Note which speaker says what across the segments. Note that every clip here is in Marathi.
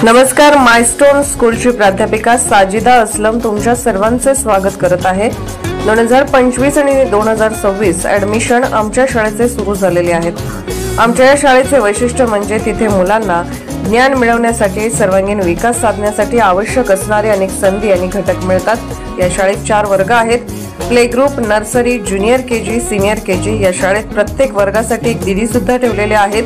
Speaker 1: नमस्कार, मायस्टोन स्कूलची प्राध्यापिका साजिदा असलम तुमच्या सर्वांचे स्वागत करत आहे। 2025 आणि 2026 ऍडमिशन आमच्या शाळेचे सुरू झालेले आहेत। आमच्या या शाळेचे वैशिष्ट्य म्हणजे तिथे मुलांना ज्ञान मिळवण्यासाठी, सर्वांगीण विकास साधण्यासाठी आवश्यक असणारे अनेक संधी आणि घटक मिळतात। या शाळेत 4 वर्ग आहेत: play group, nursery, junior KG, senior KG. या शाळेत प्रत्येक वर्गासाठी एक दीदी सुद्धा ठेवलेले आहेत,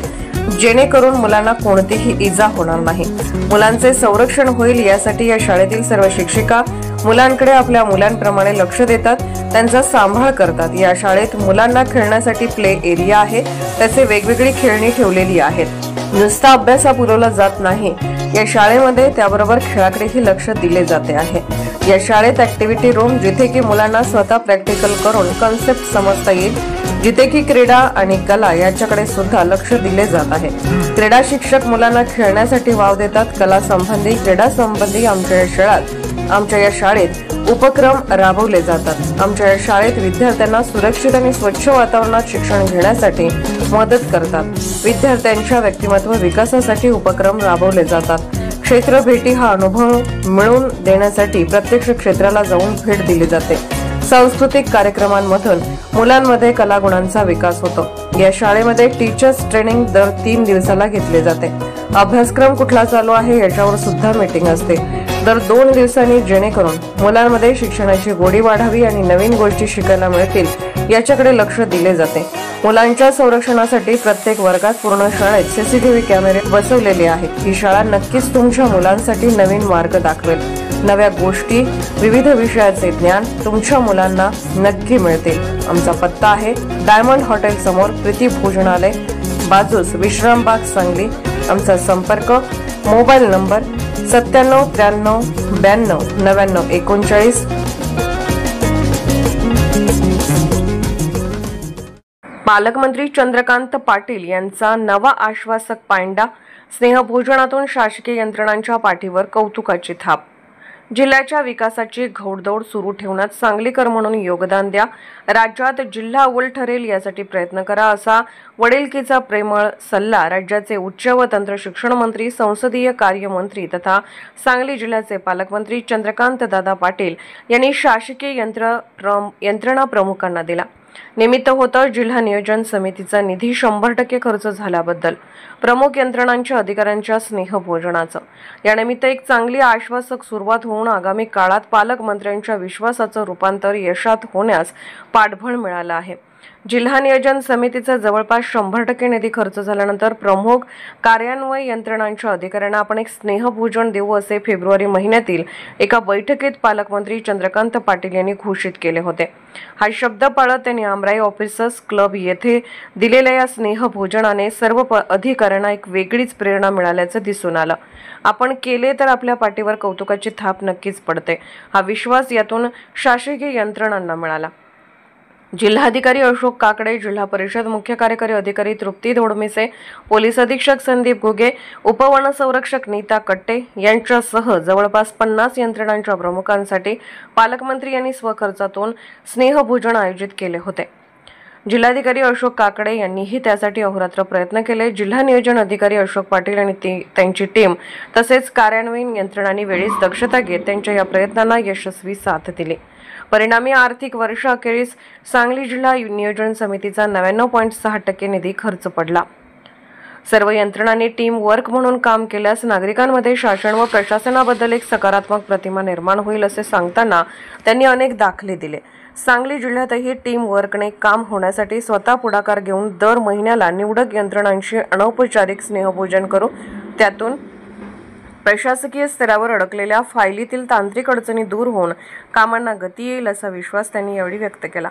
Speaker 1: जेणेकरून मुलांना कोणतीही इजा होणार नाही, मुलांचे संरक्षण होईल यासाठी या शाळेतील सर्व शिक्षिका मुलांकडे आपल्या मुलांप्रमाणे लक्ष देतात, त्यांचा सांभाळ करतात। या शाळेत मुलांना खेळण्यासाठी प्ले एरिया आहे, त्याचे वेगवेगळी खेळणी ठेवलेली आहेत। नुसता अभ्यास पुरवला जात नाही, या शाळेमध्ये त्याबरोबर खेळाकडेही लक्ष दिले जाते आहे। या शाळेत ऍक्टिव्हिटी रूम, जिथे की मुलांना स्वतः प्रॅक्टिकल करून कन्सेप्ट समजता येईल, जिथे की क्रीडा आणि कला याच्याकडे सुद्धा लक्ष दिले जात आहे। क्रीडा शिक्षक मुलांना खेळण्यासाठी वाव देतात। कला संबंधी, क्रीडा संबंधी आमच्या या शाळेत उपक्रम राबवले जातात। आमच्या या शाळेत विद्यार्थ्यांना सुरक्षित आणि स्वच्छ वातावरणात शिक्षण घेण्यासाठी मदत करतात। विद्यार्थ्यांच्या व्यक्तिमत्व विकासासाठी उपक्रम राबवले जातात। क्षेत्र भेटी हा अनुभव मिळवून देण्यासाठी प्रत्यक्ष क्षेत्राला जाऊन भेट दिली जाते। सांस्कृतिक कार्यक्रमांमधून मुलांमध्ये कलागुणांचा विकास होतो। या शाळेमध्ये टीचर्स ट्रेनिंग दर 3 दिवसाला घेतले जाते। अभ्यासक्रम कुठला चालू आहे याच्यावर सुद्धा मीटिंग असते दर 2 दिवसांनी, जेणेकरून मुलांमध्ये शिक्षणाची गोडी वाढावी आणि नवीन गोष्टी शिकायला मिळतील याच्याकडे लक्ष दिले जाते। मुलांच्या संरक्षणासाठी प्रत्येक वर्गात पूर्ण शाळेत सीसीटीव्ही कॅमेरे बसवलेले आहेत। ही शाळा नक्कीच तुमच्या मुलांसाठी नवीन मार्ग दाखवेल। नव्या गोष्टी, विविध विषयाचे ज्ञान तुमच्या मुलांना नक्की मिळते। आमचा पत्ता आहे डायमंड हॉटेल समोर, प्रीती भोजनालय, बाजूस विश्रामबाग, सांगली। आमचा संपर्क, मोबाईल नंबर 97 93 92 99 39। पालकमंत्री चंद्रकांत पाटील यांचा नवा आश्वासक पायंडा, स्नेहभोजनातून शासकीय यंत्रणांच्या पाठीवर कौतुकाची थाप। जिल्ह्याच्या विकासाची घोडदौड सुरू ठेवण्यात सांगलीकर म्हणून योगदान द्या, राज्यात जिल्हा अव्वल ठरेल यासाठी प्रयत्न करा, असा वडिलकीचा प्रेमळ सल्ला राज्याचे उच्च व तंत्र शिक्षण मंत्री, संसदीय कार्य मंत्री तथा सांगली जिल्ह्याचे पालकमंत्री चंद्रकांत दादा पाटील यांनी शासकीय यंत्रणा प्रमुखांना दिला। निमित्त होतं जिल्हा नियोजन समितीचा निधी 100% खर्च झाल्याबद्दल प्रमुख यंत्रणांच्या अधिकाऱ्यांच्या स्नेहभोजनाचं। यानिमित्त एक चांगली आश्वासक सुरुवात होऊन आगामी काळात पालकमंत्र्यांच्या विश्वासाचं रूपांतर यशात होण्यास पाठबळ मिळालं आहे। जिल्हा नियोजन समितीचा जवळपास 100% निधी खर्च झाल्यानंतर प्रमुख कार्यान्वयन यंत्रणांच्या अधिकाऱ्यांना आपण एक स्नेहभोजन देऊ, असे फेब्रुवारी महिन्यातील एका बैठकीत पालकमंत्री चंद्रकांत पाटील यांनी घोषित केले होते। हा शब्द पाळत त्यांनी आमराई ऑफिसर्स क्लब येथे दिलेल्या या स्नेहभोजनाने सर्व अधिकाऱ्यांना एक वेगळीच प्रेरणा मिळाल्याचं दिसून आलं। आपण केले तर आपल्या पाठीवर कौतुकाची थाप नक्कीच पडते, हा विश्वास यातून शासकीय यंत्रणांना मिळाला। जिल्हाधिकारी अशोक काकडे, जिल्हा परिषद मुख्य कार्यकारी अधिकारी तृप्ती धोडमिसे, पोलीस अधीक्षक संदीप घुगे, उपवनसंरक्षक नीता कट्टे यांच्यासह जवळपास 50 यंत्रणांच्या प्रमुखांसाठी पालकमंत्री यांनी स्वखर्चातून स्नेहभोजन आयोजित केले होते। जिल्हाधिकारी अशोक काकडे यांनीही त्यासाठी अहोरात्र प्रयत्न केले। जिल्हा नियोजन अधिकारी अशोक पाटील आणि त्यांची टीम तसेच कार्यान्वयन यंत्रणांनी वेळीच दक्षता घेत त्यांच्या या प्रयत्नांना यशस्वी साथ दिली। परिणामी आर्थिक वर्ष अखेरीस सांगली जिल्हा नियोजन समितीचा 99.6% निधी खर्च पडला। सर्व यंत्रणांनी टीम वर्क म्हणून काम केल्यास नागरिकांमध्ये शासन व प्रशासनाबद्दल एक सकारात्मक प्रतिमा निर्माण होईल, असे सांगताना त्यांनी अनेक दाखले दिले। सांगली जिल्ह्यातही टीम वर्कने काम होण्यासाठी स्वतः पुढाकार घेऊन दर महिन्याला निवडक यंत्रणांशी अनौपचारिक स्नेहभोजन करू, त्यातून प्रशासकीय स्तरावर अडकलेल्या फायलीतील तांत्रिक अडचणी दूर होऊन कामांना गती येईल, असा विश्वास त्यांनी यावेळी व्यक्त केला।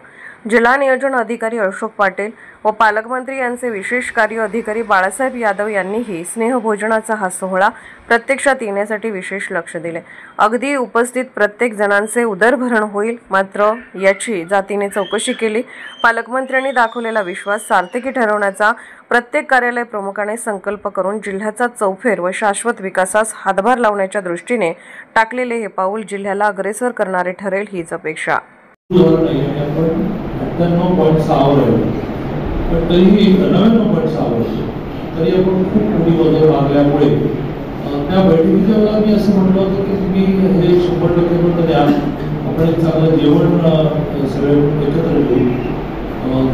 Speaker 1: जिल्हा नियोजन अधिकारी अशोक पाटील व पालकमंत्री यांचे विशेष कार्य अधिकारी बाळासाहेब यादव यांनीही स्नेहभोजनाचा हा सोहळा प्रत्यक्षात येण्यासाठी विशेष लक्ष दिले। अगदी उपस्थित प्रत्येक जणांचे उदरभरण होईल, मात्र याची जातीने चौकशी केली। पालकमंत्र्यांनी दाखवलेला विश्वास सार्थकी ठरवण्याचा प्रत्येक कार्यालय प्रमुखाने संकल्प करून जिल्ह्याचा चौफेर व शाश्वत विकासास हातभार लावण्याच्या दृष्टीने टाकलेले हे पाऊल जिल्ह्याला अग्रेसर करणारे ठरेल, हीच अपेक्षा।
Speaker 2: तरीही 99.6 वर्ष तरी आपण खूप मोठी बदल लागल्यामुळे त्या बैठकीच्या वेळेला मी असं म्हटलं होतं की तुम्ही हे 100% मत द्या, आपण एक चांगलं जेवण सगळे एकत्र घेऊ,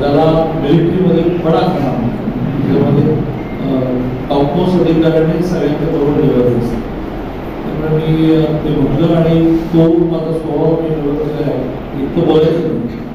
Speaker 2: त्याला मिलिटरीमध्ये पडा करा, त्यामध्ये आउटपोस्ट अधिकाऱ्यांनी सगळ्यांच्या बरोबर निवडलं असतं. त्यामुळे मी ते म्हटलं आणि तो माझा स्वभाव मी निवडलेला आहे, इतकं बोलायचं नाही.